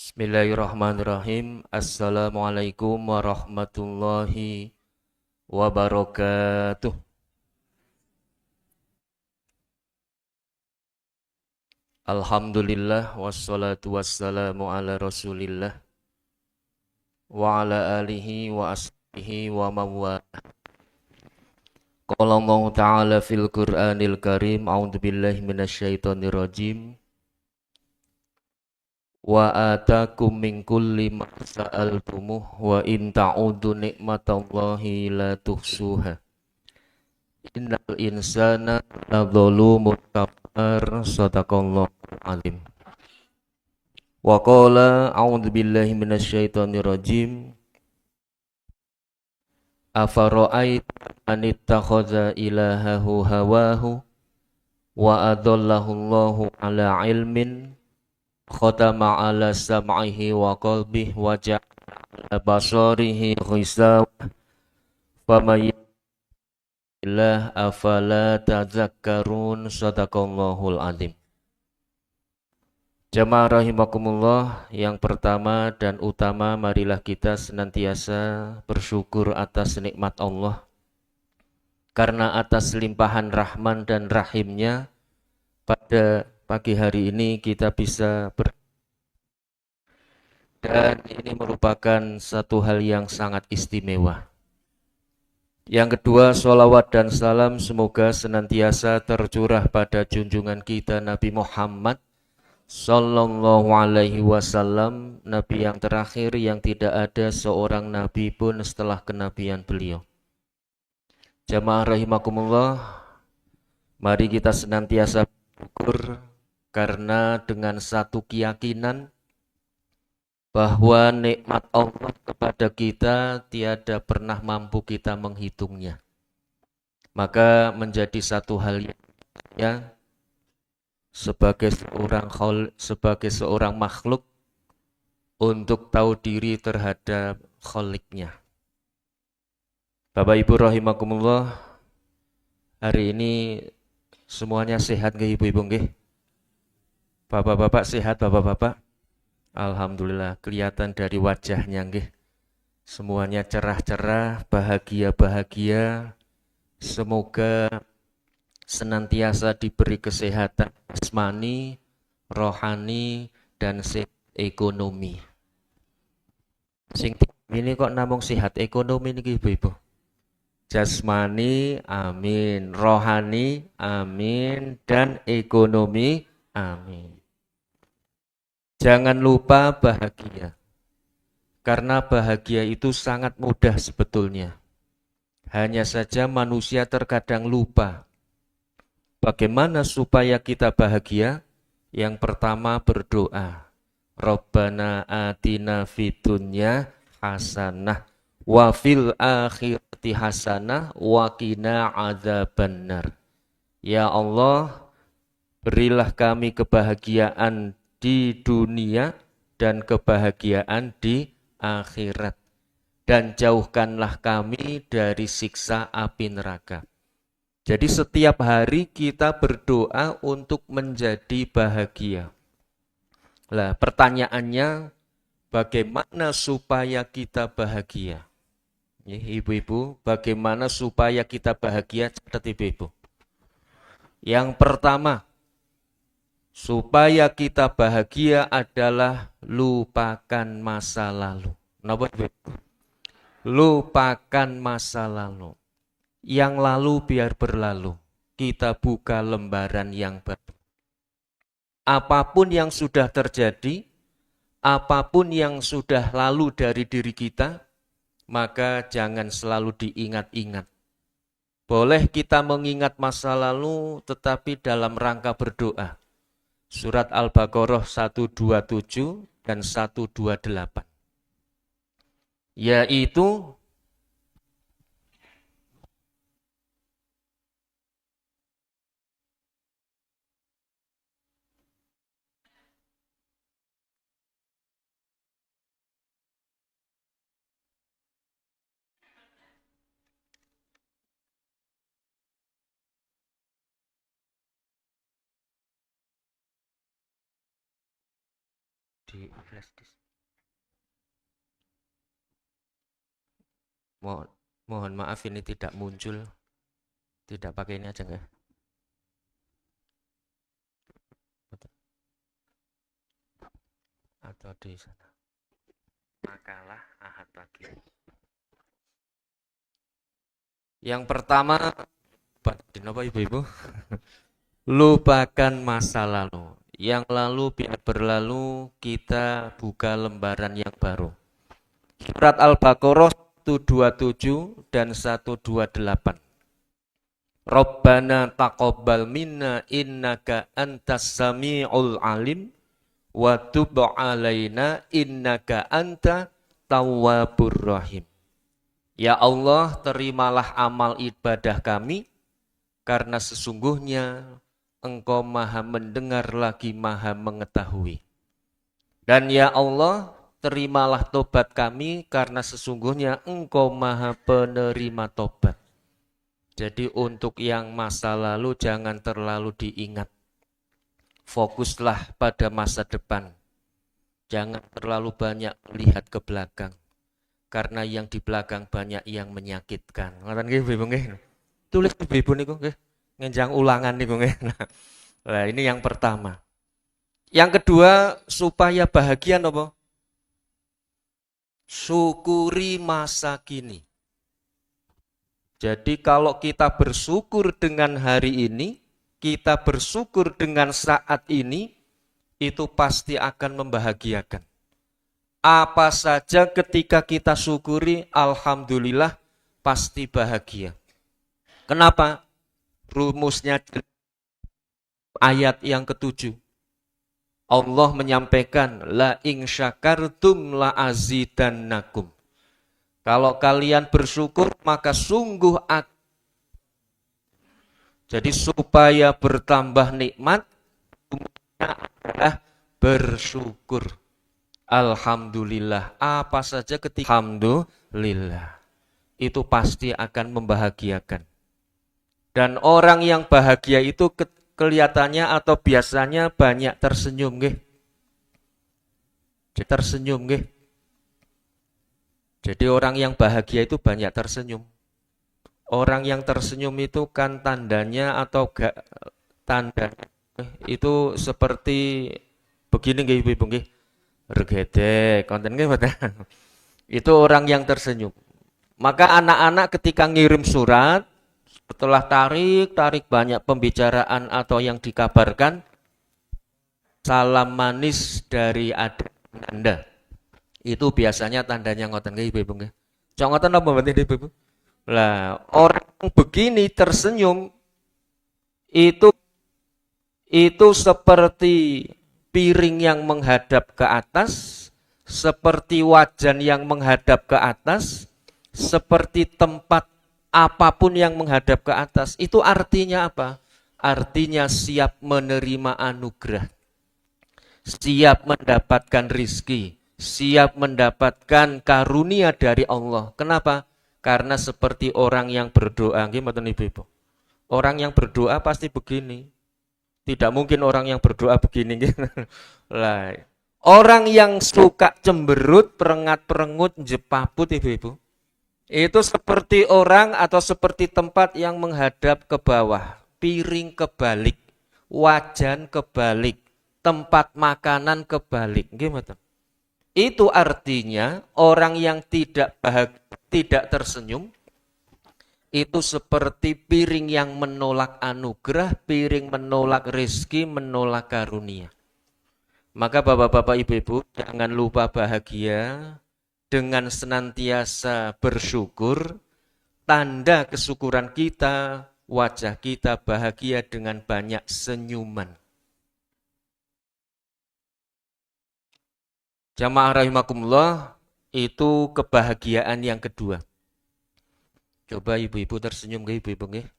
Bismillahirrahmanirrahim. Assalamualaikum warahmatullahi wabarakatuh. Alhamdulillah wassalatu wassalamu ala Rasulillah wa ala alihi wa ashabihi wa mawala. Qala Allah Ta'ala fil Qur'anil Karim, a'udzubillahi minasyaitonir rajim. Wa atakum min kulli ma sa'altumuh wa in ta'udu nikmatallahi la tuhsuha. Innal insana ladzalumun kafar. Shadaqallahu alim. Wa qala a'udzu billahi minasyaitonir rajim. Afara'aita man ittakhadha ilahahu hawahu wa adallahu Allahu ala ilmin khatama ala sam'ihi wa qalbihi wa ja'ala basarihi ghisawa faman ilah afala tadzakkarun. Shadaqallahul azim. Jamaah rahimakumullah, yang pertama dan utama marilah kita senantiasa bersyukur atas nikmat Allah, karena atas limpahan rahman dan rahimnya pada pagi hari ini kita bisa dan ini merupakan satu hal yang sangat istimewa. Yang kedua, sholawat dan salam semoga senantiasa tercurah pada junjungan kita Nabi Muhammad Sallallahu alaihi wasallam, Nabi yang terakhir yang tidak ada seorang Nabi pun setelah kenabian beliau. Jamaah rahimakumullah, mari kita senantiasa bersyukur karena dengan satu keyakinan bahwa nikmat Allah kepada kita tiada pernah mampu kita menghitungnya. Maka menjadi satu hal yang sebagai seorang makhluk untuk tahu diri terhadap Kholiknya. Bapak Ibu rahimakumullah, hari ini semuanya sehat nggih Ibu-ibu nggih? Bapak-bapak sehat Bapak-bapak? Alhamdulillah, kelihatan dari wajahnya nggih. Semuanya cerah-cerah, bahagia-bahagia. Semoga senantiasa diberi kesehatan jasmani, rohani, dan sehat ekonomi. Sing ini kok namung sehat ekonomi niki Ibu-ibu. Jasmani, amin. Rohani, amin. Dan ekonomi, amin. Jangan lupa bahagia. Karena bahagia itu sangat mudah sebetulnya. Hanya saja manusia terkadang lupa. Bagaimana supaya kita bahagia? Yang pertama berdoa. Rabbana atina fid dunya hasanah wa fil akhirati hasanah wa qina adzabannar. Ya Allah, berilah kami kebahagiaan di dunia dan kebahagiaan di akhirat, dan jauhkanlah kami dari siksa api neraka. Jadi setiap hari kita berdoa untuk menjadi bahagia. Lah, pertanyaannya, bagaimana supaya kita bahagia? Ibu-ibu, bagaimana supaya kita bahagia? Catat ibu-ibu. Yang pertama, supaya kita bahagia adalah lupakan masa lalu. Kenapa ibu-ibu? Lupakan masa lalu. Yang lalu biar berlalu. Kita buka lembaran yang baru. Apapun yang sudah terjadi, apapun yang sudah lalu dari diri kita, maka jangan selalu diingat-ingat. Boleh kita mengingat masa lalu, tetapi dalam rangka berdoa. Surat Al-Baqarah 127 dan 128. Yaitu di flash disk. Mohon maaf ini tidak muncul. Tidak pakai ini aja enggak? Atau di sana. Makalah Ahad pagi. Yang pertama, apa ibu-ibu? Lupakan masa lalu. Yang lalu biar berlalu, kita buka lembaran yang baru. Surat Al-Baqarah 127 dan 128. Rabbana taqabbal minna innaka antas sami'ul alim wa tub alaina innaka anta tawwabur rahim. Ya Allah, terimalah amal ibadah kami karena sesungguhnya Engkau Maha mendengar lagi Maha mengetahui. Dan ya Allah, terimalah tobat kami karena sesungguhnya Engkau Maha penerima tobat. Jadi untuk yang masa lalu jangan terlalu diingat. Fokuslah pada masa depan. Jangan terlalu banyak melihat ke belakang. Karena yang di belakang banyak yang menyakitkan. Ngoten nggih Ibu nggih. Tulis Ibu niku nggih. Ngenjang ulangan niku nggih. Nah, ini yang pertama. Yang kedua, supaya bahagia apa? Syukuri masa kini. Jadi kalau kita bersyukur dengan hari ini, kita bersyukur dengan saat ini, itu pasti akan membahagiakan. Apa saja ketika kita syukuri, alhamdulillah pasti bahagia. Kenapa? Rumusnya ayat yang ke-7. Allah menyampaikan, la in syakartum la azidannakum. Kalau kalian bersyukur, maka sungguh jadi supaya bertambah nikmat, adalah bersyukur. Alhamdulillah. Apa saja ketika alhamdulillah, itu pasti akan membahagiakan. Dan orang yang bahagia itu kelihatannya atau biasanya banyak tersenyum, nggih. Tersenyum, nggih. Jadi orang yang bahagia itu banyak tersenyum. Orang yang tersenyum itu kan tandanya atau gak tandanya itu seperti begini nggih Ibu nggih. Regede, konten nggih mboten. Itu orang yang tersenyum. Maka anak-anak ketika ngirim surat setelah tarik banyak pembicaraan atau yang dikabarkan, salam manis dari adik Anda. Itu biasanya tandanya ngoten nggih Ibu nggih. Cok ngoten apa mboten Ibu? Lah, orang begini tersenyum itu seperti piring yang menghadap ke atas, seperti wajan yang menghadap ke atas, seperti tempat apapun yang menghadap ke atas. Itu artinya apa? Artinya siap menerima anugerah, siap mendapatkan rizki, siap mendapatkan karunia dari Allah. Kenapa? Karena seperti orang yang berdoa. Gimana Ibu? Orang yang berdoa pasti begini. Tidak mungkin orang yang berdoa begini. Lah, orang yang suka cemberut, perengat-perengut, jepaput Ibu. Itu seperti orang atau seperti tempat yang menghadap ke bawah, piring kebalik, wajan kebalik, tempat makanan kebalik. Gimana? Itu artinya orang yang tidak tersenyum itu seperti piring yang menolak anugerah, piring menolak rezeki, menolak karunia. Maka bapak-bapak ibu-ibu jangan lupa bahagia dengan senantiasa bersyukur. Tanda kesyukuran kita, wajah kita bahagia dengan banyak senyuman. Jamaah rahimakumullah, itu kebahagiaan yang kedua. Coba ibu-ibu tersenyum ke ibu-ibu nggih.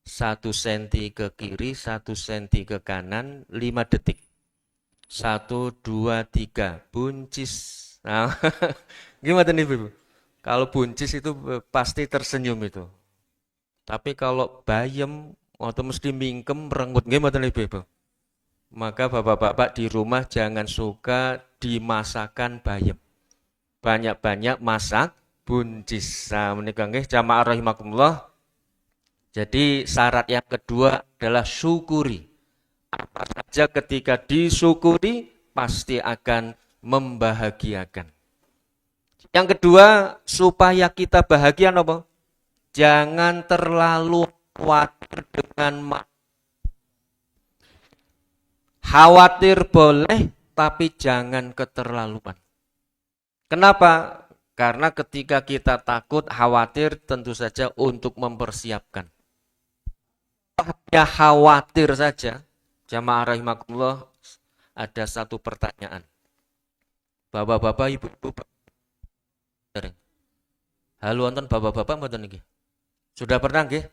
1 senti ke kiri, 1 senti ke kanan, 5 detik. 1, 2, 3, buncis. Nah, gimana nih ibu-ibu? Kalau buncis itu pasti tersenyum itu. Tapi kalau bayem atau mesti mingkem, merenggut, gimana nih ibu-ibu? Maka bapak-bapak di rumah jangan suka dimasakan bayam. Banyak-banyak masak buncis. Nah, menika nggih jamaah rahimakumullah. Jadi syarat yang kedua adalah syukuri. Apa saja ketika disyukuri pasti akan membahagiakan. Yang kedua, supaya kita bahagia apa? Jangan terlalu khawatir dengan khawatir boleh, tapi jangan keterlaluan. Kenapa? Karena ketika kita takut, khawatir tentu saja untuk mempersiapkan. Hanya khawatir saja, jamaah rahimakumullah, ada satu pertanyaan. Bapak-bapak, ibu-ibu, halo wonten bapak-bapak mboten nggih? Sudah pernah nggih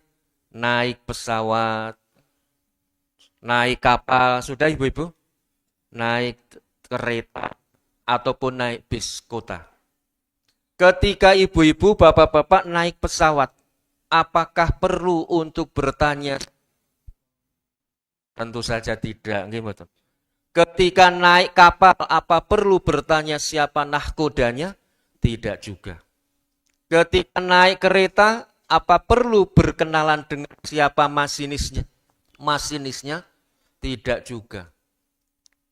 naik pesawat, naik kapal, sudah ibu-ibu? Naik kereta ataupun naik bis kota. Ketika ibu-ibu, bapak-bapak naik pesawat, apakah perlu untuk bertanya? Tentu saja tidak, nggih mboten. Ketika naik kapal, apa perlu bertanya siapa nahkodanya? Tidak juga. Ketika naik kereta, apa perlu berkenalan dengan siapa masinisnya? Masinisnya? Tidak juga.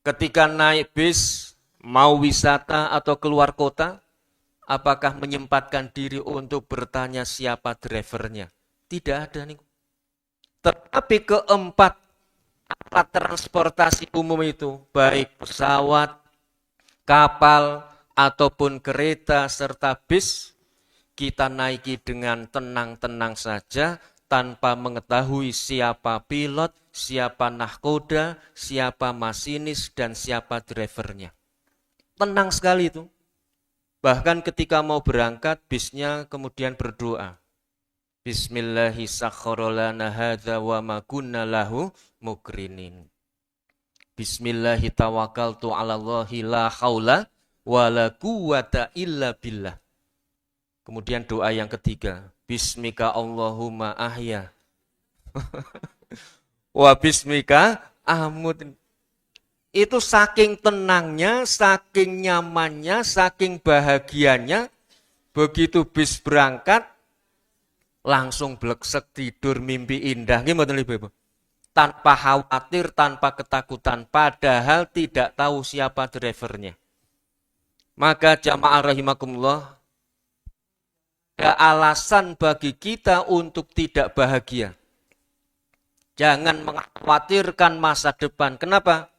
Ketika naik bis, mau wisata atau keluar kota, apakah menyempatkan diri untuk bertanya siapa drivernya? Tidak ada nih. Tetapi keempat alat transportasi umum itu, baik pesawat, kapal, ataupun kereta serta bis, kita naiki dengan tenang-tenang saja tanpa mengetahui siapa pilot, siapa nahkoda, siapa masinis, dan siapa drivernya. Tenang sekali itu. Bahkan ketika mau berangkat, bisnya kemudian berdoa. Bismillahi sakhkharolana hadza wa ma kunna lahu mukrinin. Bismillahi tawakkaltu ala Allahi la haula wa la quwata illa billah. Kemudian doa yang ketiga, Bismika Allahumma ahya wa bismika amut. Itu saking tenangnya, saking nyamannya, saking bahagianya, begitu bis berangkat, langsung bleksek tidur mimpi indah. Gimana Ibu? Tanpa khawatir, tanpa ketakutan, padahal tidak tahu siapa drivernya. Maka jamaah rahimakumullah, ada alasan bagi kita untuk tidak bahagia. Jangan mengkhawatirkan masa depan. Kenapa?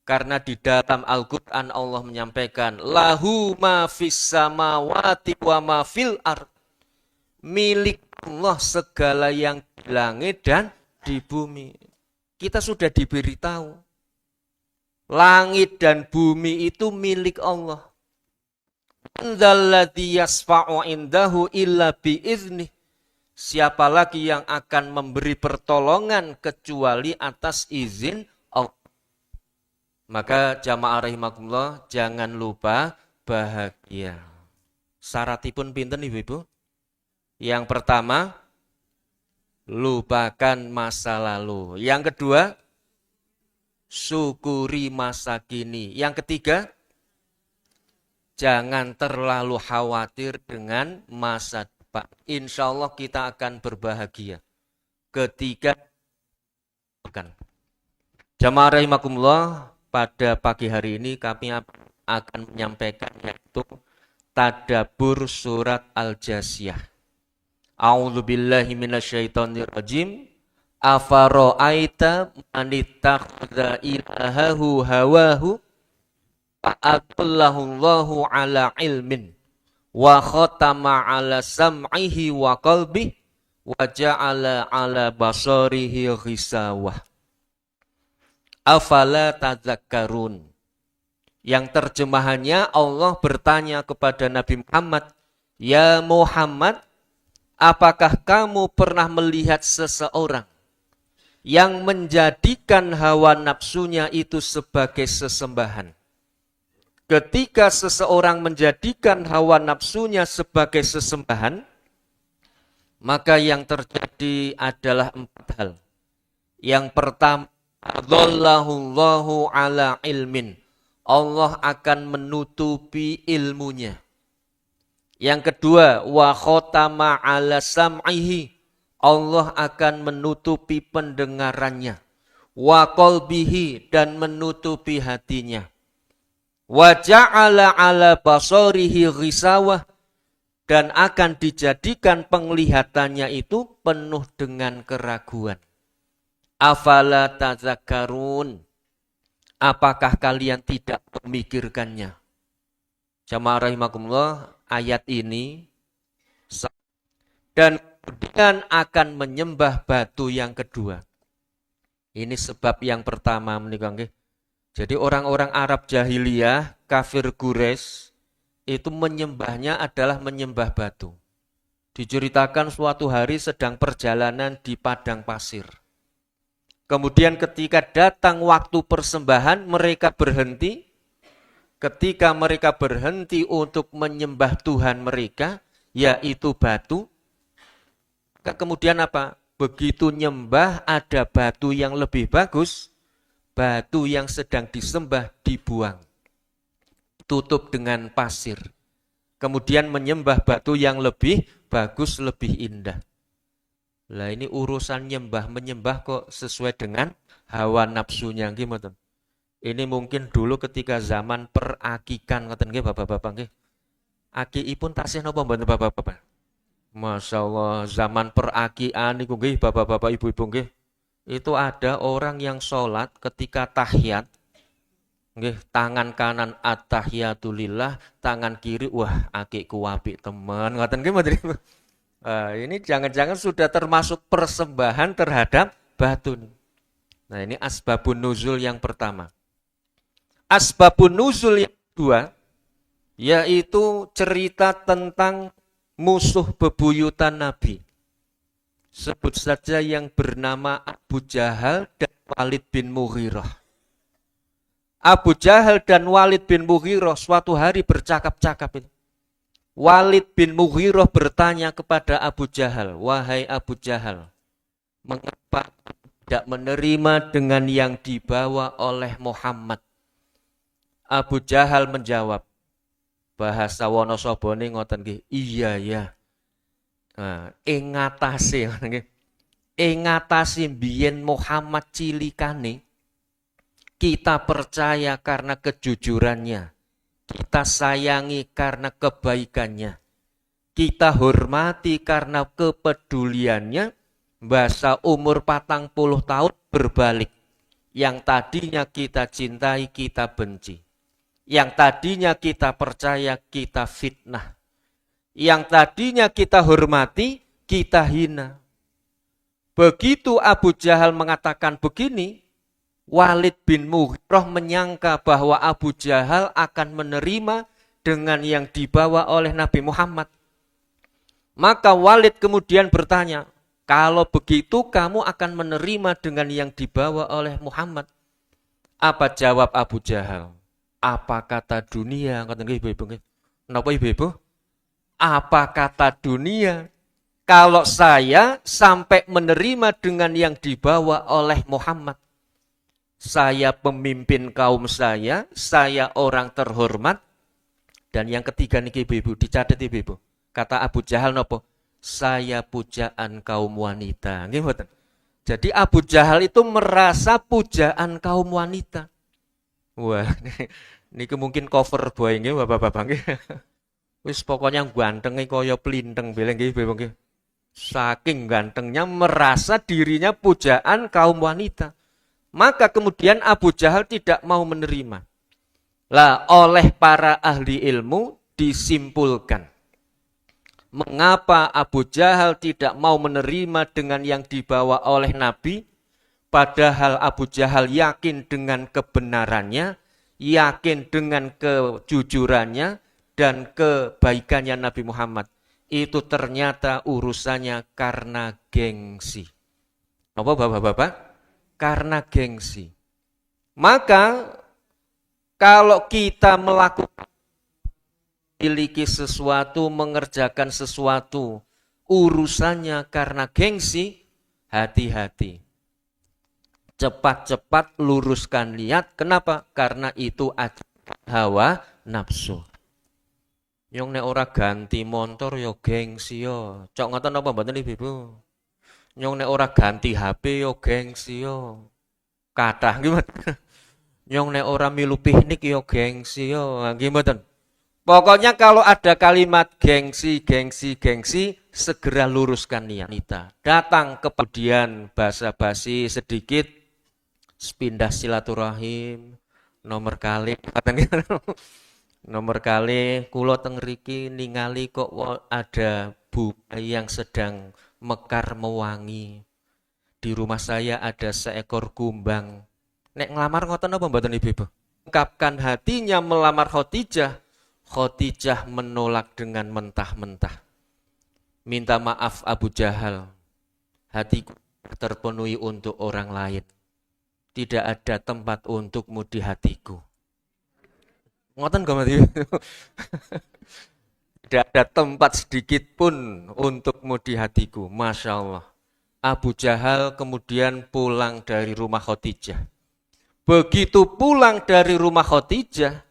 Karena di dalam Al-Quran Allah menyampaikan, lahu ma fis samawati wa ma fil ard. Milik Allah segala yang di langit dan di bumi. Kita sudah diberitahu. Langit dan bumi itu milik Allah. Dzalladzi yasfa'u indahu illa biiznih. Siapa lagi yang akan memberi pertolongan kecuali atas izin Allah. Maka jamaah rahimakumullah, jangan lupa bahagia. Syaratipun pinten Ibu-ibu? Yang pertama, lupakan masa lalu. Yang kedua, syukuri masa kini. Yang ketiga, jangan terlalu khawatir dengan masa depan. Insya Allah kita akan berbahagia. Ketiga, jamaah rahimakumullah, pada pagi hari ini kami akan menyampaikan yaitu tadabbur surat Al-Jasiyah. A'udzu billahi minasyaitonir rajim. Afara'aita man ittakhadha ilahahu hawahu fa'atallahu Allahu ala ilmin wa khatama ala sam'ihi wa qalbihi wa ja'ala ala basarihi ghisawah. Afala tadzakkarun. Yang terjemahannya Allah bertanya kepada Nabi Muhammad, ya Muhammad, apakah kamu pernah melihat seseorang yang menjadikan hawa nafsunya itu sebagai sesembahan? Ketika seseorang menjadikan hawa nafsunya sebagai sesembahan, maka yang terjadi adalah 4 hal. Yang pertama Adallahullahu ala ilmin. Allah akan menutupi ilmunya. Yang kedua, wa khotama ala sam'ihi. Allah akan menutupi pendengarannya. Wa qalbihi, dan menutupi hatinya. Wa ja'ala ala basarihi ghisawah, dan akan dijadikan penglihatannya itu penuh dengan keraguan. Afala tazakkarun. Apakah kalian tidak memikirkannya? Jamaah rahimakumullah, ayat ini dan kemudian akan menyembah batu yang kedua. Ini sebab yang pertama menikah. Jadi orang-orang Arab jahiliyah, kafir Quraisy, itu menyembahnya adalah menyembah batu. Diceritakan suatu hari sedang perjalanan di padang pasir. Kemudian ketika datang waktu persembahan, mereka berhenti. Ketika mereka berhenti untuk menyembah Tuhan mereka, yaitu batu, kemudian apa? Begitu nyembah ada batu yang lebih bagus, batu yang sedang disembah dibuang. Tutup dengan pasir. Kemudian menyembah batu yang lebih bagus, lebih indah. Lah ini urusan menyembah kok sesuai dengan hawa nafsunya gimana? Ini mungkin dulu ketika zaman perakikan ngoten nggih Bapak-bapak nggih. Akiipun tasih napa mboten Bapak-bapak? Masyaallah, zaman perakian niku nggih Bapak-bapak Ibu-ibu nggih. Itu ada orang yang sholat ketika tahiyat nggih, tangan kanan at-tahiyatulillah, tangan kiri wah akikku apik temen ngoten nggih mboten. Ini jangan-jangan sudah termasuk persembahan terhadap batu. Nah, ini asbabun nuzul yang pertama. Asbabun nuzul yang kedua, yaitu cerita tentang musuh bebuyutan Nabi. Sebut saja yang bernama Abu Jahal dan Walid bin Mughirah. Abu Jahal dan Walid bin Mughirah suatu hari bercakap-cakap. Walid bin Mughirah bertanya kepada Abu Jahal, wahai Abu Jahal, mengapa tidak menerima dengan yang dibawa oleh Muhammad? Abu Jahal menjawab, bahasa Wonosobone ngoten nggih, iya ya. Ing ngatasi biyen Muhammad cilikane, kita percaya karena kejujurannya, kita sayangi karena kebaikannya, kita hormati karena kepeduliannya. Bahasa umur 40 tahun berbalik, yang tadinya kita cintai kita benci, yang tadinya kita percaya kita fitnah, yang tadinya kita hormati kita hina. Begitu Abu Jahal mengatakan begini, Walid bin Mughirah menyangka bahwa Abu Jahal akan menerima dengan yang dibawa oleh Nabi Muhammad. Maka Walid kemudian bertanya, kalau begitu kamu akan menerima dengan yang dibawa oleh Muhammad? Apa jawab Abu Jahal? Apa kata dunia? Kata ibu-ibu. Kenapa ibu-ibu? Apa kata dunia? Kalau saya sampai menerima dengan yang dibawa oleh Muhammad, saya pemimpin kaum saya orang terhormat. Dan yang ketiga nih ibu-ibu, dicatat ibu-ibu. Kata Abu Jahal nopo? Saya pujaan kaum wanita. Jadi Abu Jahal itu merasa pujaan kaum wanita. Wah, ini mungkin cover boy nggih Bapak-bapak nggih. Wis pokoknya ganteng kaya plinteng bileng nggih Bapak nggih. Saking gantengnya merasa dirinya pujaan kaum wanita. Maka kemudian Abu Jahal tidak mau menerima. Lah oleh para ahli ilmu disimpulkan, mengapa Abu Jahal tidak mau menerima dengan yang dibawa oleh Nabi, padahal Abu Jahal yakin dengan kebenarannya, yakin dengan kejujurannya dan kebaikannya Nabi Muhammad. Itu ternyata urusannya karena gengsi. Apa bapak-bapak? Karena gengsi. Maka kalau kita memiliki sesuatu, mengerjakan sesuatu, urusannya karena gengsi, hati-hati. Cepat-cepat luruskan niat. Kenapa? Karena itu hawa nafsu. Yang nek ora ganti motor yo gengsi yo. Cok ngoten apa mboten Ibu? Yang nek ora ganti HP yo gengsi yo. Kathah gimana? Yang nek ora milu piknik yo gengsi yo. Gimana? Pokoknya kalau ada kalimat gengsi, gengsi, gengsi, segera luruskan niat kita. Datang kemudian basa-basi sedikit, pindah silaturahim, nomor kali, nomor kali, kulo teng mriki ningali kok ada bunga yang sedang mekar mewangi. Di rumah saya ada seekor kumbang. Nek ngelamar ngoten apa mboten Ibu? Ungkapkan hatinya melamar Khadijah. Khadijah menolak dengan mentah-mentah. Minta maaf Abu Jahal. Hatiku terpenuhi untuk orang lain. Tidak ada tempat untukmu di hatiku. Ngoten gak mati? Tidak ada tempat sedikit pun untukmu di hatiku. Masya Allah. Abu Jahal kemudian pulang dari rumah Khadijah. Begitu pulang dari rumah Khadijah,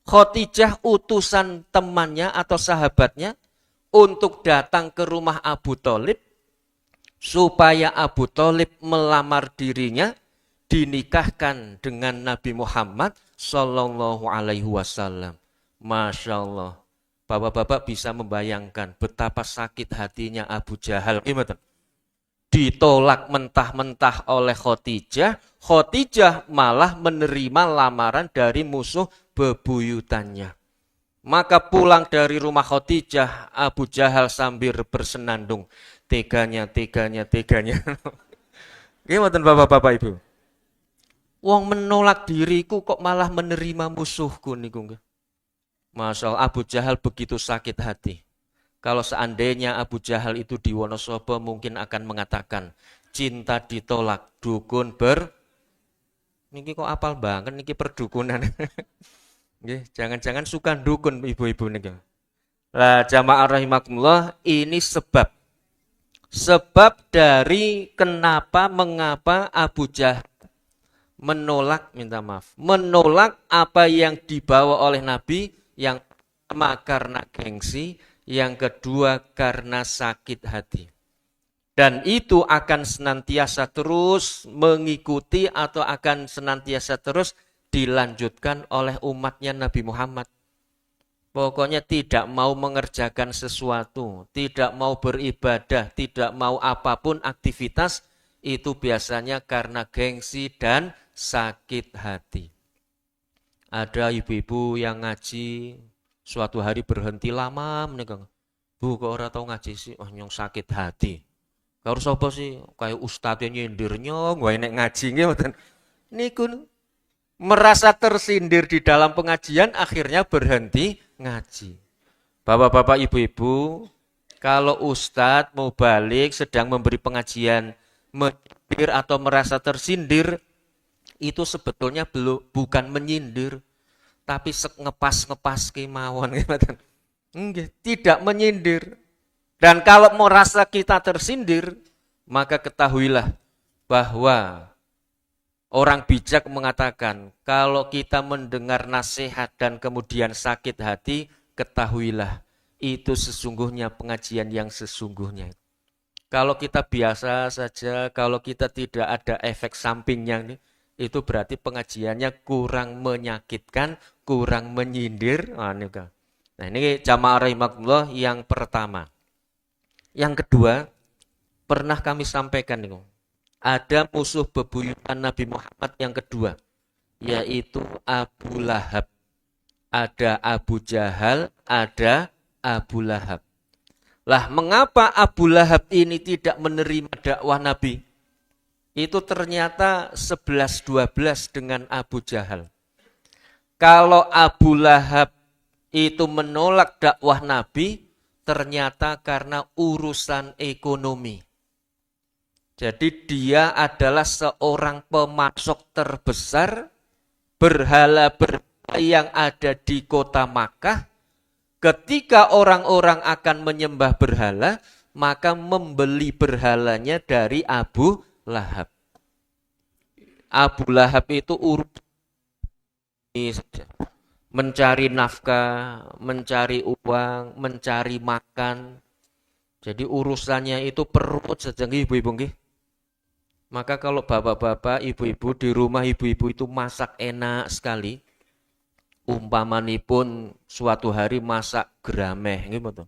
Khadijah utusan temannya atau sahabatnya untuk datang ke rumah Abu Thalib supaya Abu Thalib melamar dirinya dinikahkan dengan Nabi Muhammad Sallallahu Alaihi Wasallam. Masya Allah, bapak-bapak bisa membayangkan betapa sakit hatinya Abu Jahal. Gimana? Ditolak mentah-mentah oleh Khadijah, Khadijah malah menerima lamaran dari musuh bebuyutannya. Maka pulang dari rumah Khadijah, Abu Jahal sambil bersenandung. Teganya. Gimana bapak-bapak ibu? Wong menolak diriku kok malah menerima musuhku niku. Masya Allah, Abu Jahal begitu sakit hati. Kalau seandainya Abu Jahal itu di Wonosobo mungkin akan mengatakan, cinta ditolak, dukun niki kok apal banget niki perdukunan. Jangan-jangan suka dukun ibu-ibu niki. Lah jamaah rahimakumullah, ini sebab dari mengapa Abu Jahal menolak apa yang dibawa oleh Nabi, yang pertama karena gengsi, yang kedua karena sakit hati. Dan itu akan senantiasa terus mengikuti atau akan senantiasa terus dilanjutkan oleh umatnya Nabi Muhammad. Pokoknya tidak mau mengerjakan sesuatu, tidak mau beribadah, tidak mau apapun aktivitas, itu biasanya karena gengsi dan sakit hati. Ada ibu-ibu yang ngaji, suatu hari berhenti lama menegang. Bu kok ora tau ngaji sih? Oh nyong sakit hati. Karo sapa sih? Kayak ustadz yang nyindir nyong, wae nek ngaji nggih mboten. Niku merasa tersindir di dalam pengajian akhirnya berhenti ngaji. Bapak-bapak, ibu-ibu, kalau ustadz mau balik sedang memberi pengajian menyindir atau merasa tersindir, itu sebetulnya bukan menyindir, tapi ngepas kemauan, tidak menyindir. Dan kalau merasa kita tersindir, maka ketahuilah bahwa orang bijak mengatakan, kalau kita mendengar nasihat dan kemudian sakit hati, ketahuilah itu sesungguhnya pengajian yang sesungguhnya. Kalau kita biasa saja, kalau kita tidak ada efek sampingnya, itu berarti pengajiannya kurang menyakitkan, kurang menyindir. Nah ini jamaah rahimakumullah yang pertama. Yang kedua, pernah kami sampaikan nih, ada musuh bebuyutan Nabi Muhammad yang kedua, yaitu Abu Lahab. Ada Abu Jahal, ada Abu Lahab. Lah mengapa Abu Lahab ini tidak menerima dakwah Nabi? Itu ternyata 11-12 dengan Abu Jahal. Kalau Abu Lahab itu menolak dakwah Nabi, ternyata karena urusan ekonomi. Jadi dia adalah seorang pemasok terbesar berhala-berhala yang ada di kota Makkah. Ketika orang-orang akan menyembah berhala, maka membeli berhalanya dari Abu Lahab. Abu Lahab itu mencari nafkah, mencari uang, mencari makan. Jadi urusannya itu perut saja, ibu-ibu nggih. Maka kalau bapak-bapak, ibu-ibu di rumah ibu-ibu itu masak enak sekali. Umpamanipun suatu hari masak grameh gitu.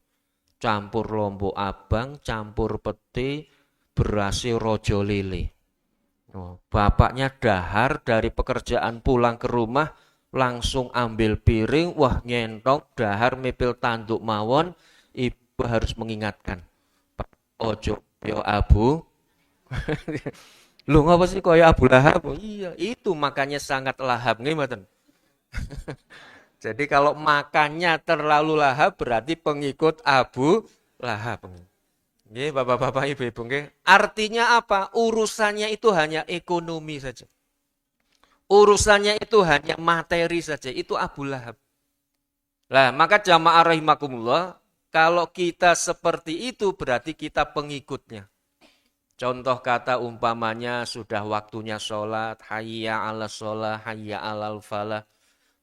Campur lombok abang, campur peti, berasi rojo lele. Oh, bapaknya dahar dari pekerjaan pulang ke rumah langsung ambil piring, wah nyentok dahar mepil tanduk mawon, ibu harus mengingatkan. Ojo yo abu. Lu ngapa sih kaya Abu Lahab? Oh, iya, itu makanya sangat lahap nggih mboten. Jadi kalau makannya terlalu lahap berarti pengikut Abu Lahab. Nggih, Bapak-bapak, Ibu-ibu nggih. Artinya apa? Urusannya itu hanya ekonomi saja. Urusannya itu hanya materi saja. Itu Abu Lahab. Lah, maka jamaah rahimakumullah, kalau kita seperti itu berarti kita pengikutnya. Contoh kata umpamanya sudah waktunya sholat, hayya ala sholat, hayya alal falah.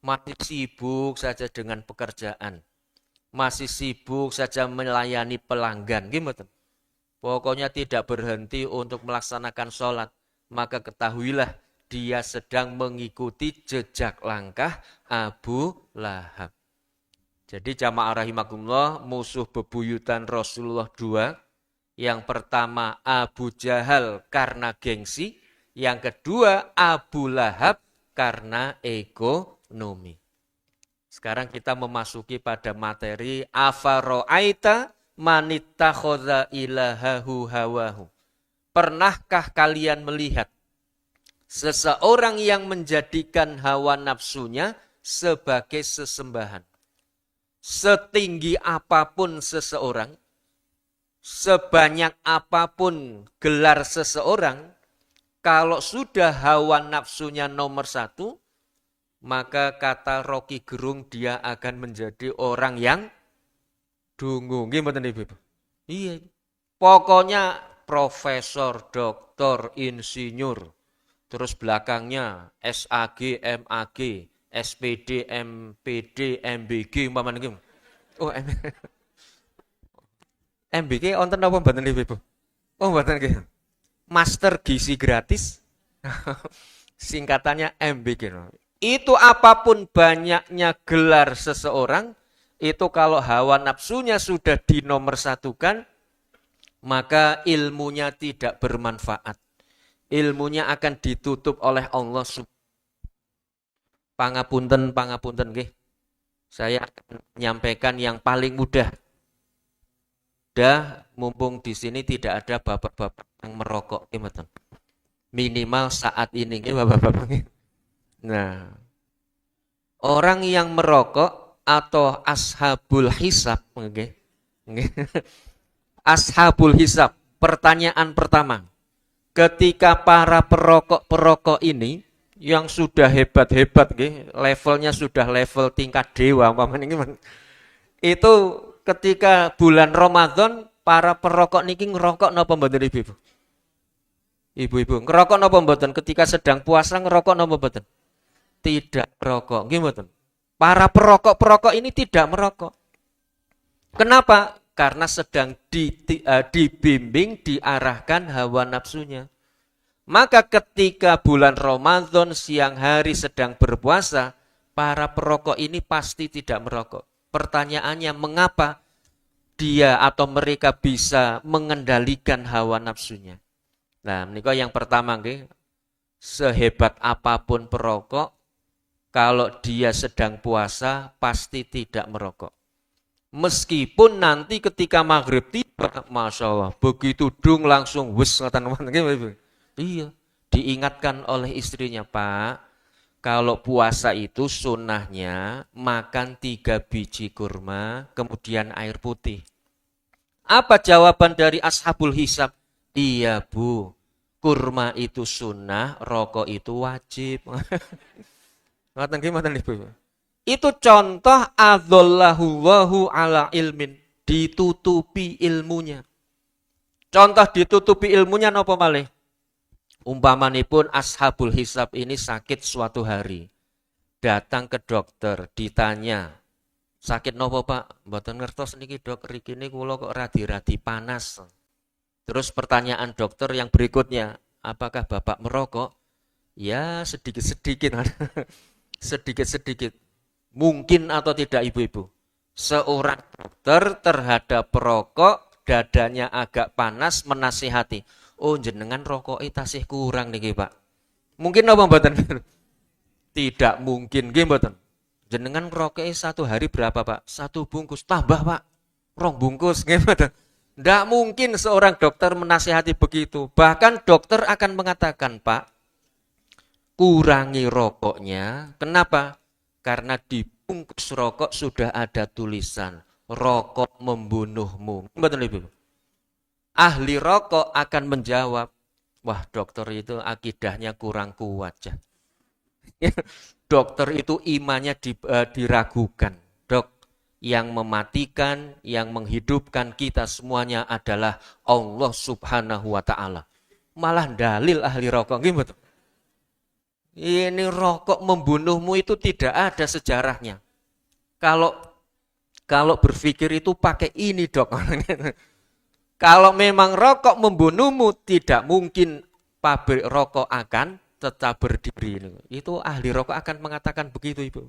Masih sibuk saja dengan pekerjaan. Masih sibuk saja melayani pelanggan. Gimana? Pokoknya tidak berhenti untuk melaksanakan sholat. Maka ketahuilah dia sedang mengikuti jejak langkah Abu Lahab. Jadi jamaah rahimakumullah, musuh bebuyutan Rasulullah 2. Yang pertama Abu Jahal karena gengsi. Yang kedua Abu Lahab karena ekonomi. Sekarang kita memasuki pada materi afaro'aita manittakhadha ilahahu hawahu. Pernahkah kalian melihat seseorang yang menjadikan hawa nafsunya sebagai sesembahan? Setinggi apapun seseorang, sebanyak apapun gelar seseorang, kalau sudah hawa nafsunya nomor 1, maka kata Rocky Gerung dia akan menjadi orang yang dungu. Gimana Ibu? Iya. Pokoknya profesor, doktor, insinyur. Terus belakangnya SAG, MAG, SPD, MPD, MBG, umpamanya gitu. Oh, MBG onten apa mboten Ibu? Oh, mboten nggih. Master gizi gratis. Singkatannya MBG. Itu apapun banyaknya gelar seseorang, itu kalau hawa nafsunya sudah dinomorsatukan, maka ilmunya tidak bermanfaat. Ilmunya akan ditutup oleh Allah. Pangapunten nggih. Saya akan menyampaikan yang paling mudah. Mumpung di sini tidak ada bapak-bapak yang merokok, gimana? Minimal saat ini, bapak-bapak. Nah, orang yang merokok atau ashabul hisab, ashabul hisab. Pertanyaan pertama, ketika para perokok ini yang sudah hebat-hebat, levelnya sudah level tingkat dewa, itu ketika bulan Ramadan para perokok niki ngerokok napa mboten Ibu? Ibu-ibu, ngerokok napa mboten ketika sedang puasa ngerokok napa mboten? Tidak merokok, gimana? Para perokok-perokok ini tidak merokok. Kenapa? Karena sedang dibimbing, diarahkan hawa nafsunya. Maka ketika bulan Ramadan siang hari sedang berpuasa, para perokok ini pasti tidak merokok. Pertanyaannya, mengapa dia atau mereka bisa mengendalikan hawa nafsunya? Nah, ini yang pertama, sehebat apapun perokok, kalau dia sedang puasa pasti tidak merokok. Meskipun nanti ketika maghrib tiba, Masya Allah, begitu dung langsung wis. Iya, diingatkan oleh istrinya, Pak, kalau puasa itu sunnahnya makan 3 biji kurma, kemudian air putih. Apa jawaban dari ashabul hisab? Iya Bu, kurma itu sunnah, rokok itu wajib. Itu contoh adzallahu ala ilmin, ditutupi ilmunya. Contoh ditutupi ilmunya napa malih? Umpamanipun ashabul hisab ini sakit suatu hari. Datang ke dokter, ditanya, sakit nopo Pak? Mboten ngertos niki Dok, rikine kula kok radi-radi panas. Terus pertanyaan dokter yang berikutnya, apakah Bapak merokok? Ya, sedikit-sedikit. Sedikit-sedikit. Mungkin atau tidak ibu-ibu? Seorang dokter terhadap perokok, dadanya agak panas, menasihati. Oh, jenengan rokok tasih kurang niki Pak. Mungkin apa mboten? Tidak mungkin, nggih mboten. Jenengan rokok satu hari berapa Pak? Satu bungkus. Tambah Pak. Rong bungkus, nggih mboten. Tidak mungkin seorang dokter menasihati begitu. Bahkan dokter akan mengatakan, Pak, kurangi rokoknya. Kenapa? Karena di bungkus rokok sudah ada tulisan, rokok membunuhmu. Betul Ibu? Ahli rokok akan menjawab, wah dokter itu akidahnya kurang kuat. Dokter itu imannya diragukan. Dok, yang mematikan, yang menghidupkan kita semuanya adalah Allah Subhanahu wa Ta'ala. Malah dalil ahli rokok, gimana? Ini rokok membunuhmu itu tidak ada sejarahnya. Kalau berpikir itu pakai ini Dok. Kalau memang rokok membunuhmu, tidak mungkin pabrik rokok akan tetap berdiri. Itu ahli rokok akan mengatakan begitu Ibu.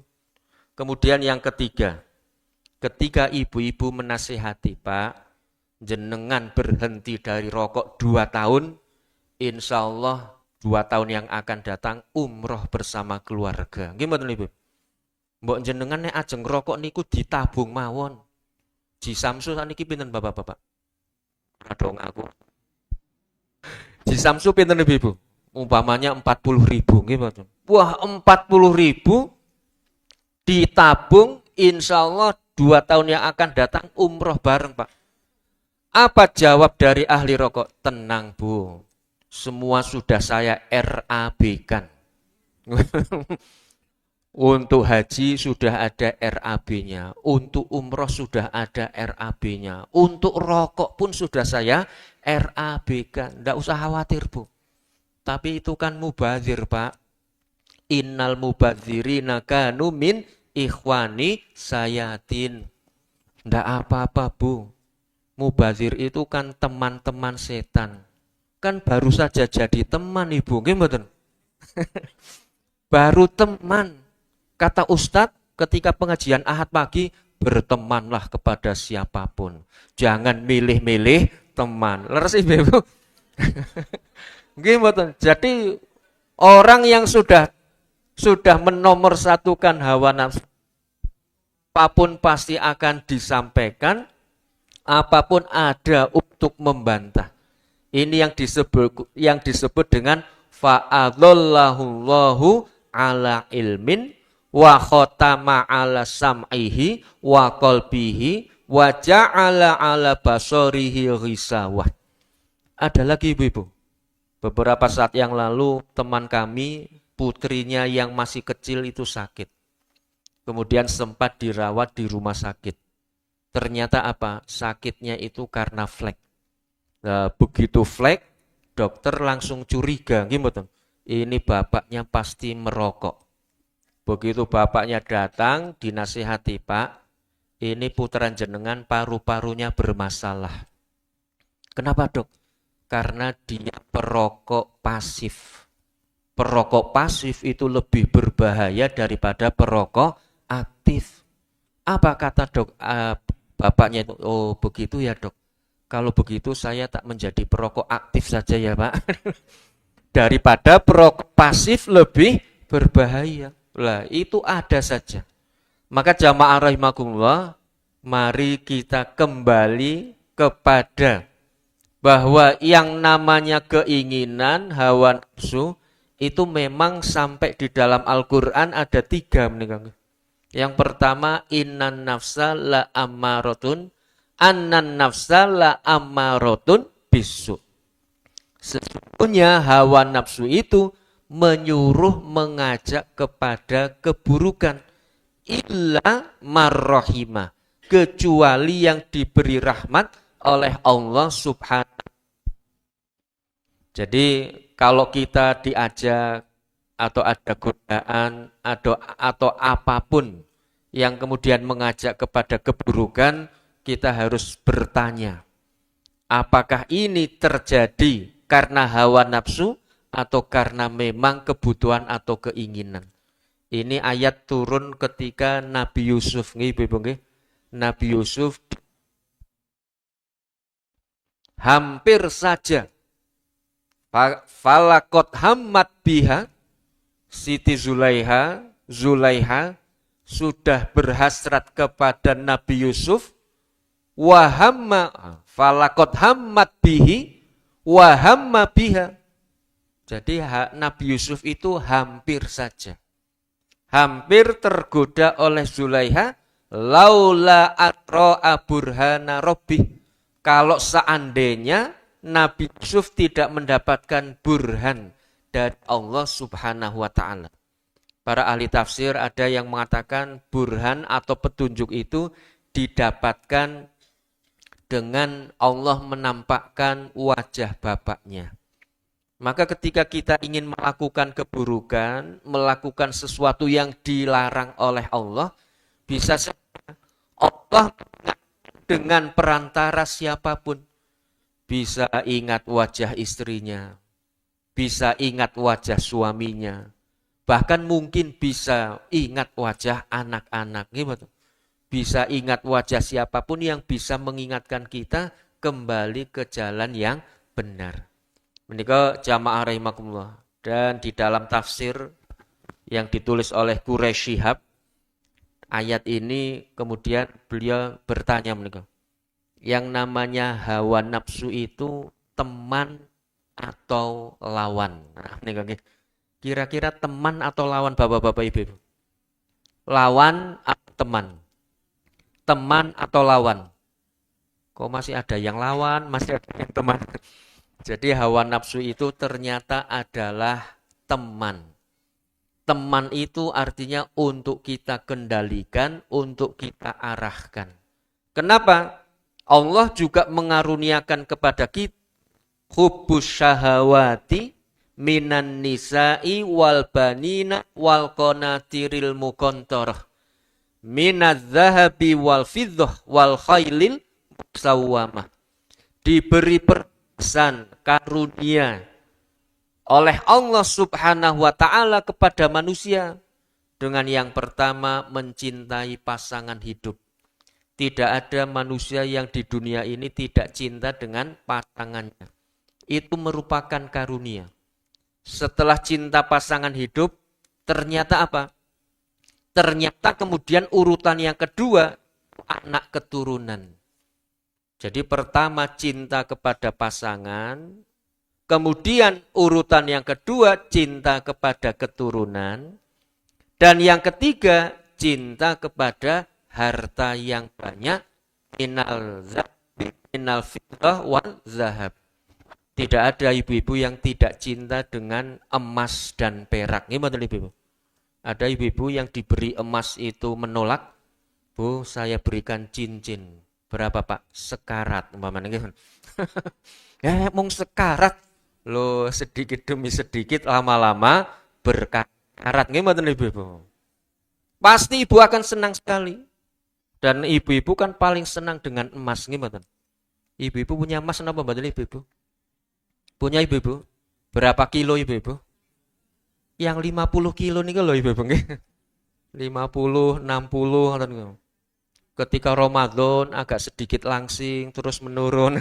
Kemudian yang ketiga, ketika ibu-ibu menasihati, Pak, jenengan berhenti dari rokok 2 tahun, insya Allah 2 tahun yang akan datang umroh bersama keluarga. Gimana Ibu? Mbok jenengan nek ajeng rokok niku ditabung mawon. Ji Samsu saniki pinten Bapak-bapak? Adong aku. Ji Samsu pinten Ibu? Umpamanya 40.000 gimana? Wah, 40.000 ditabung insya Allah 2 tahun yang akan datang umroh bareng Pak. Apa jawab dari ahli rokok? Tenang Bu, semua sudah saya RAB-kan. Untuk haji sudah ada RAB-nya, untuk umroh sudah ada RAB-nya, untuk rokok pun sudah saya RAB-kan. Tidak usah khawatir Bu. Tapi itu kan mubazir Pak. Innal mubazirina kanu min ikhwani sayatin. Tidak apa-apa Bu. Mubazir itu kan teman-teman setan. Kan baru saja jadi teman Ibu. Gimana? Baru teman. Kata Ustadz ketika pengajian Ahad pagi, bertemanlah kepada siapapun. Jangan milih-milih teman. Leres Ibu. Gimana? Jadi orang yang sudah menomorsatukan hawa nafsu, apapun pasti akan disampaikan, apapun ada untuk membantah. Ini yang disebut dengan fa'adallahullahu ala ilmin wa khotama ala sam'ihi wa qalbihi wa ja'ala ala basarihi ghisawah. Ada lagi ibu-ibu. Beberapa saat yang lalu teman kami, putrinya yang masih kecil itu sakit. Kemudian sempat dirawat di rumah sakit. Ternyata apa? Sakitnya itu karena flek. Nah, begitu flek, dokter langsung curiga, gimana? Ini bapaknya pasti merokok. Begitu bapaknya datang, dinasihati, Pak, ini putaran jenengan paru-parunya bermasalah. Kenapa Dok? Karena dia perokok pasif. Perokok pasif itu lebih berbahaya daripada perokok aktif. Apa kata bapaknya itu? Oh begitu ya Dok. Kalau begitu saya tak menjadi perokok aktif saja ya Pak. Daripada perokok pasif lebih berbahaya. Lah itu ada saja. Maka jamaah rahimakumullah, mari kita kembali kepada bahwa yang namanya keinginan, hawa nafsu itu memang sampai di dalam Al-Quran ada 3 menikah. Yang pertama, innan nafsa la ammaratun, annan nafsa la ammaratun bisu. Sesungguhnya hawa nafsu itu menyuruh, mengajak kepada keburukan. Illa marrohimah, kecuali yang diberi rahmat oleh Allah Subhanahu. Jadi kalau kita diajak atau ada godaan atau apapun yang kemudian mengajak kepada keburukan, kita harus bertanya, apakah ini terjadi karena hawa nafsu atau karena memang kebutuhan atau keinginan. Ini ayat turun ketika Nabi Yusuf, Nabi Yusuf hampir saja falakot hammat biha, Siti Zulaiha sudah berhasrat kepada Nabi Yusuf, wahamma falakot hammat bihi wahamma biha. Jadi Nabi Yusuf itu hampir saja, hampir tergoda oleh Zulaiha, laula atro'a burhana rabbih. Kalau seandainya Nabi Yusuf tidak mendapatkan burhan dari Allah Subhanahu wa ta'ala. Para ahli tafsir ada yang mengatakan burhan atau petunjuk itu didapatkan dengan Allah menampakkan wajah bapaknya. Maka ketika kita ingin melakukan keburukan, melakukan sesuatu yang dilarang oleh Allah, bisa saja Allah dengan perantara siapapun. Bisa ingat wajah istrinya, bisa ingat wajah suaminya, bahkan mungkin bisa ingat wajah anak-anak. Bisa ingat wajah siapapun yang bisa mengingatkan kita kembali ke jalan yang benar. Menika jamaah rahimakumullah. Dan di dalam tafsir yang ditulis oleh Quraisy Shihab, ayat ini kemudian beliau bertanya menika, yang namanya hawa nafsu itu teman atau lawan? Nah, kira-kira teman atau lawan bapak-bapak ibu-ibu? Lawan atau teman? Teman atau lawan? Kok masih ada yang lawan, masih ada yang teman? Jadi hawa nafsu itu ternyata adalah teman. Teman itu artinya untuk kita kendalikan, untuk kita arahkan. Kenapa? Allah juga mengaruniakan kepada kita hubbus syahawati minan nisa'i wal banina wal qanatiril muqantarah minadz zahabi wal fiddah wal khailil musawwamah. Diberi perkesan karunia oleh Allah Subhanahu wa ta'ala kepada manusia dengan yang pertama mencintai pasangan hidup. Tidak ada manusia yang di dunia ini tidak cinta dengan pasangannya. Itu merupakan karunia. Setelah cinta pasangan hidup, ternyata apa? Ternyata kemudian urutan yang kedua, anak keturunan. Jadi pertama cinta kepada pasangan, kemudian urutan yang kedua cinta kepada keturunan, dan yang ketiga cinta kepada harta yang banyak, minal fiddah wal zahab. Tidak ada ibu-ibu yang tidak cinta dengan emas dan perak. Gimana ibu-ibu? Ada ibu-ibu yang diberi emas itu menolak. Bu, saya berikan cincin. Berapa pak? Sekarat. Ya, mung sekarat. Lo sedikit demi sedikit lama-lama berkarat. Gimana ibu-ibu? Pasti ibu akan senang sekali. Dan ibu-ibu kan paling senang dengan emas. Gimana? Ibu-ibu punya emas apa mbak ibu-ibu? Punya ibu-ibu? Berapa kilo ibu-ibu? Yang 50 kilo nih kalau ibu-ibu. 50, 60. Ketika Ramadan agak sedikit langsing terus menurun.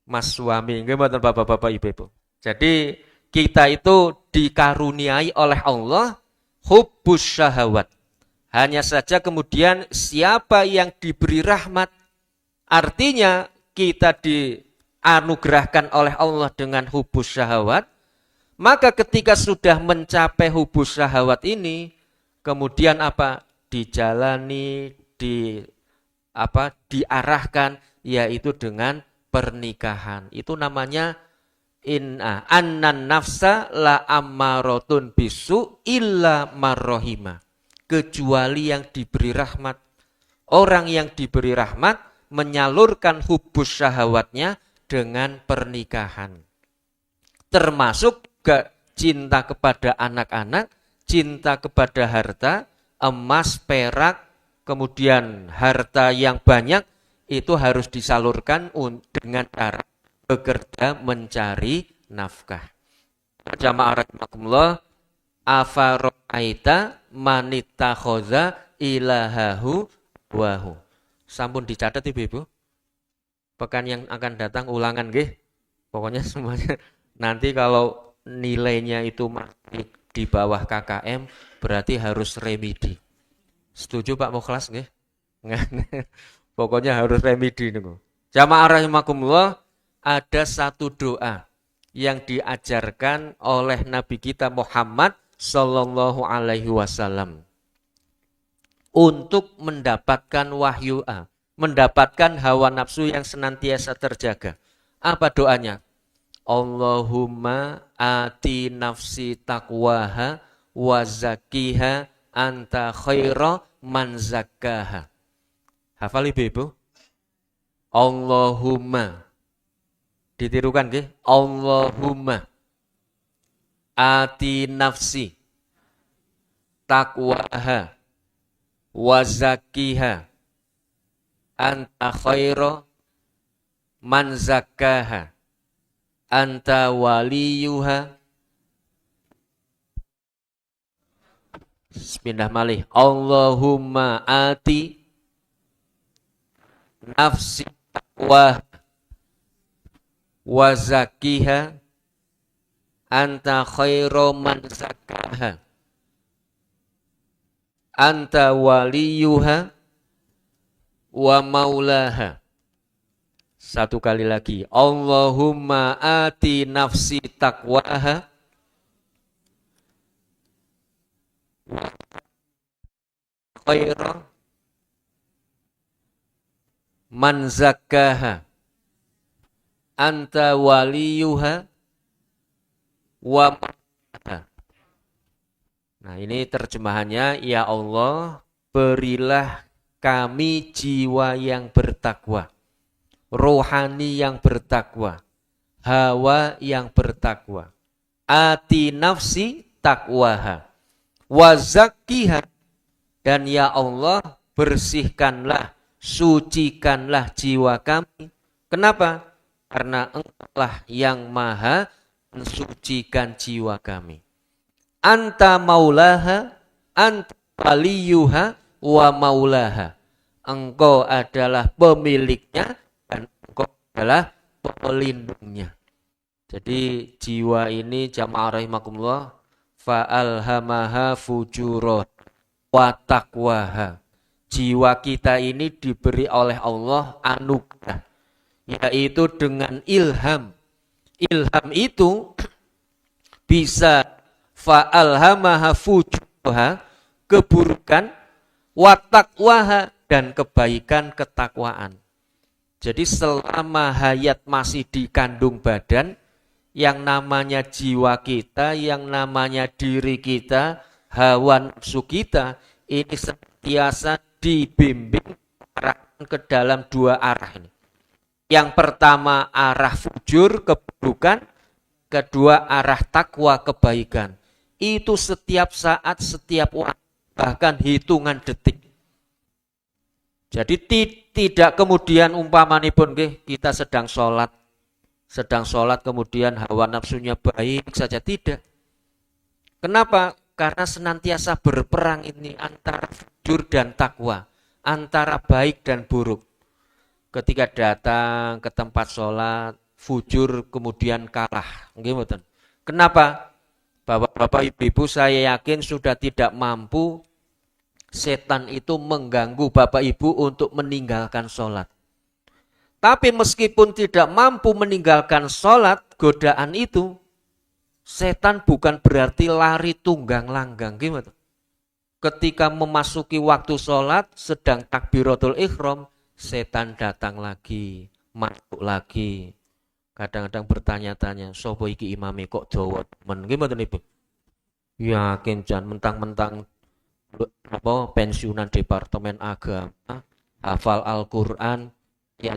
Mas suami. Gimana bapak-bapak ibu-ibu? Jadi kita itu dikaruniai oleh Allah hubbus syahawat. Hanya saja kemudian siapa yang diberi rahmat, artinya kita dianugerahkan oleh Allah dengan hubbus syahawat, maka ketika sudah mencapai hubbus syahawat ini, kemudian apa? Dijalani, diarahkan, yaitu dengan pernikahan. Itu namanya annan nafsa la ammaratun bisu illa marrohima. Kecuali yang diberi rahmat. Orang yang diberi rahmat menyalurkan hubbus syahawatnya dengan pernikahan. termasuk juga cinta kepada anak-anak, cinta kepada harta, emas, perak, kemudian harta yang banyak, itu harus disalurkan dengan cara bekerja mencari nafkah. Jamaah rahimakumullah, afaro'aita manitakhoza ilahahu wahu. Sampun dicatat ibu-ibu. Pekan yang akan datang ulangan nggih. Pokoknya semuanya nanti kalau nilainya itu masih di bawah KKM berarti harus remedi. Setuju Pak Mukhlas nggih? Pokoknya harus remedi niku. Jamaah rahimakumullah, ada satu doa yang diajarkan oleh Nabi kita Muhammad sallallahu alaihi wasallam untuk mendapatkan wahyu mendapatkan hawa nafsu yang senantiasa terjaga. Apa doanya? Allahumma ati nafsi taqwaha wa zakkiha anta khaira man zakkaha. Hafal ibu-ibu? Allahumma, ditirukan nggih? Allahumma ati nafsi taqwaha wa zakkiha anta khaira man zakkaha anta waliyuha. Pindah malih. Allahumma ati nafsi taqwa wa zakkiha anta khairu man zakkaha anta waliyuha wa maulaha. Satu kali lagi. Allahumma ati nafsi taqwaha khairu man zakkaha anta waliyuha wa maulaha. Nah, ini terjemahannya, ya Allah, berilah kami jiwa yang bertakwa, rohani yang bertakwa, hawa yang bertakwa. Ati nafsi takwaha wa zakkiha, dan ya Allah bersihkanlah, sucikanlah jiwa kami. Kenapa? Karena Engkaulah yang maha mensucikan jiwa kami. Anta maulaha, anta waliyuha wa maulaha. Engkau adalah pemiliknya dan engkau adalah pelindungnya. Jadi jiwa ini jamaah rahimakumullah, fa'alhamaha fujuro wa taqwaha. Jiwa kita ini diberi oleh Allah anugerah, yaitu dengan ilham. Ilham itu bisa fa'alhamaha fujuroha, keburukan, wa taqwaha, dan kebaikan ketakwaan. Jadi selama hayat masih di kandung badan, yang namanya jiwa kita, yang namanya diri kita, hawa nafsu kita, ini senantiasa dibimbing ke dalam dua arah ini. Yang pertama arah fujur, keburukan, kedua arah takwa, kebaikan. Itu setiap saat, setiap waktu, bahkan hitungan detik. Jadi tidak kemudian umpamanipun kita sedang sholat kemudian hawa nafsunya baik saja, tidak. Kenapa? Karena senantiasa berperang ini antara fujur dan takwa, antara baik dan buruk. Ketika datang ke tempat sholat, fujur kemudian kalah. Kenapa? Bapak-bapak, ibu-ibu, saya yakin sudah tidak mampu setan itu mengganggu bapak ibu untuk meninggalkan sholat. Tapi meskipun tidak mampu meninggalkan sholat, godaan itu, setan bukan berarti lari tunggang langgang. Gimana? Ketika memasuki waktu sholat, sedang takbiratul ihram, setan datang lagi, masuk lagi. Kadang-kadang bertanya-tanya, sopo iki imame kok dawa temen. Gimana nih, Bu? Yakin jangan mentang-mentang pensiunan Departemen Agama, hafal Al-Quran,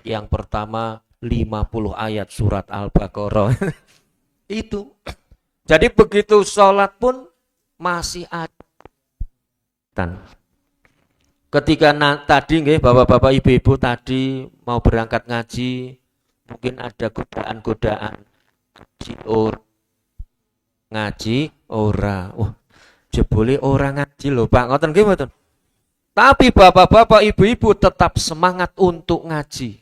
yang pertama 50 ayat surat Al-Baqarah. Itu. Jadi begitu sholat pun masih ada. Ketika tadi nggih bapak-bapak ibu-ibu tadi mau berangkat ngaji, mungkin ada godaan-godaan ngaji ora. Wah, jebule orang ngaji lho Pak, ngoten nggih mboten. Tapi bapak-bapak ibu-ibu tetap semangat untuk ngaji.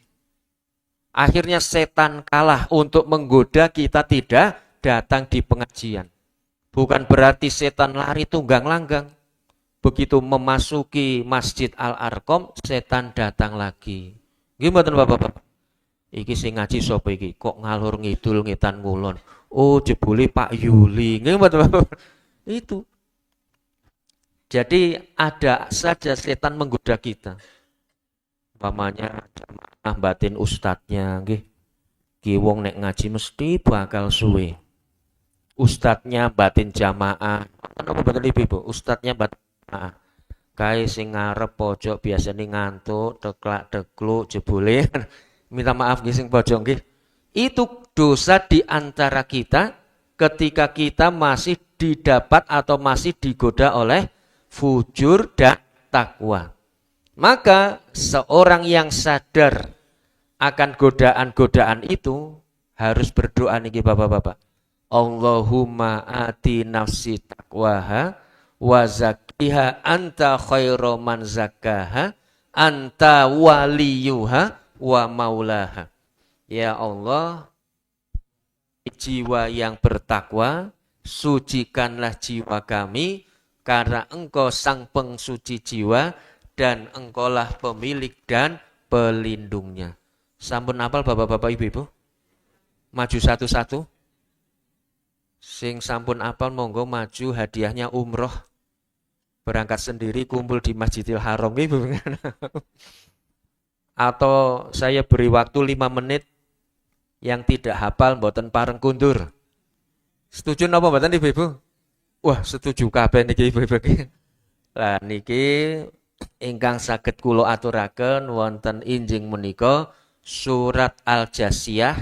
Akhirnya setan kalah untuk menggoda kita tidak datang di pengajian. Bukan berarti setan lari tunggang langgang. Begitu memasuki Masjid Al-Arqam, setan datang lagi. Gimana bapak-bapak? Iki sing ngaji sapa iki? Kok ngalur ngidul ngetan ngulon? Oh, jebule Pak Yuli. Gimana bapak-bapak? Itu. Jadi ada saja setan menggoda kita. Umpamanya jamaah batin ustadznya nggih. Ki wong nek ngaji mesti bakal suwe. Ustadznya batin jamaah. Apa batin ibu? Ustadznya batin jamaah. Kae sing ngarep pojok biasane ngantuk, teklak-tekluk jebule. Minta maaf nggih sing pojok nggih. Itu dosa di antara kita ketika kita masih didapat atau masih digoda oleh fujur dan takwa. Maka seorang yang sadar akan godaan-godaan itu harus berdoa niki bapak-bapak. Allahumma ati nafsi taqwaha wa zakkiha anta khairu man zakkaha anta waliyuha wa maulaha. Ya Allah, jiwa yang bertakwa, sucikanlah jiwa kami karena Engkau sang pengsuci jiwa dan Engkaulah pemilik dan pelindungnya. Sampun apal bapak-bapak ibu-ibu? Maju satu-satu. Sing sampun apal monggo maju, hadiahnya umroh. Berangkat sendiri kumpul di Masjidil Haram ibu. Atau saya beri waktu 5 menit yang tidak hafal mboten pareng kundur. Setuju napa mboten ibu-ibu? Wah, setuju kabeh niki ibu-ibu. Lah niki ingkang saged kula aturaken wonten injing menika surat Al-Jasiyah.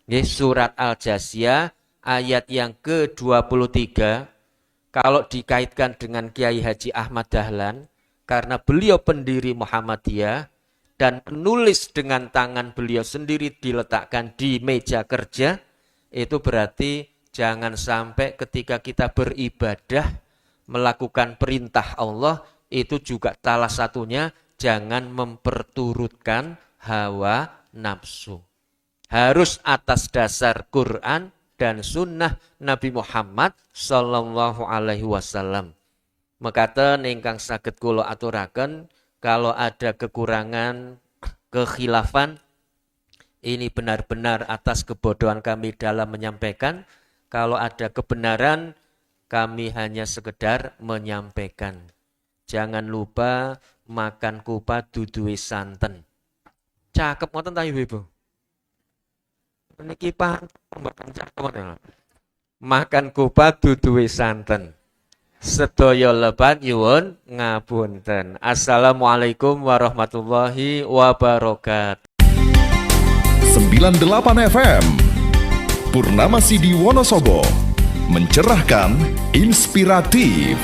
Nggih, surat Al-Jasiyah ayat yang ke-23. Kalau dikaitkan dengan Kiai Haji Ahmad Dahlan, karena beliau pendiri Muhammadiyah dan penulis dengan tangan beliau sendiri diletakkan di meja kerja, itu berarti jangan sampai ketika kita beribadah melakukan perintah Allah, itu juga salah satunya jangan memperturutkan hawa nafsu. Harus atas dasar Quran dan sunnah Nabi Muhammad sallallahu alaihi wasallam. Mekaten ingkang saged kula aturaken, kalau ada kekurangan, kekhilafan, ini benar-benar atas kebodohan kami dalam menyampaikan. Kalau ada kebenaran, kami hanya sekedar menyampaikan. Jangan lupa makan kupat duduhe santen. Cakep ngoten ta Ibu? Niki makan cakep ngoten. Makan kupat duduhe santen. Sedaya lebat nyuwun ngapunten. Assalamualaikum warahmatullahi wabarakatuh. 98 FM Purnama Sidi Wonosobo, mencerahkan, inspiratif.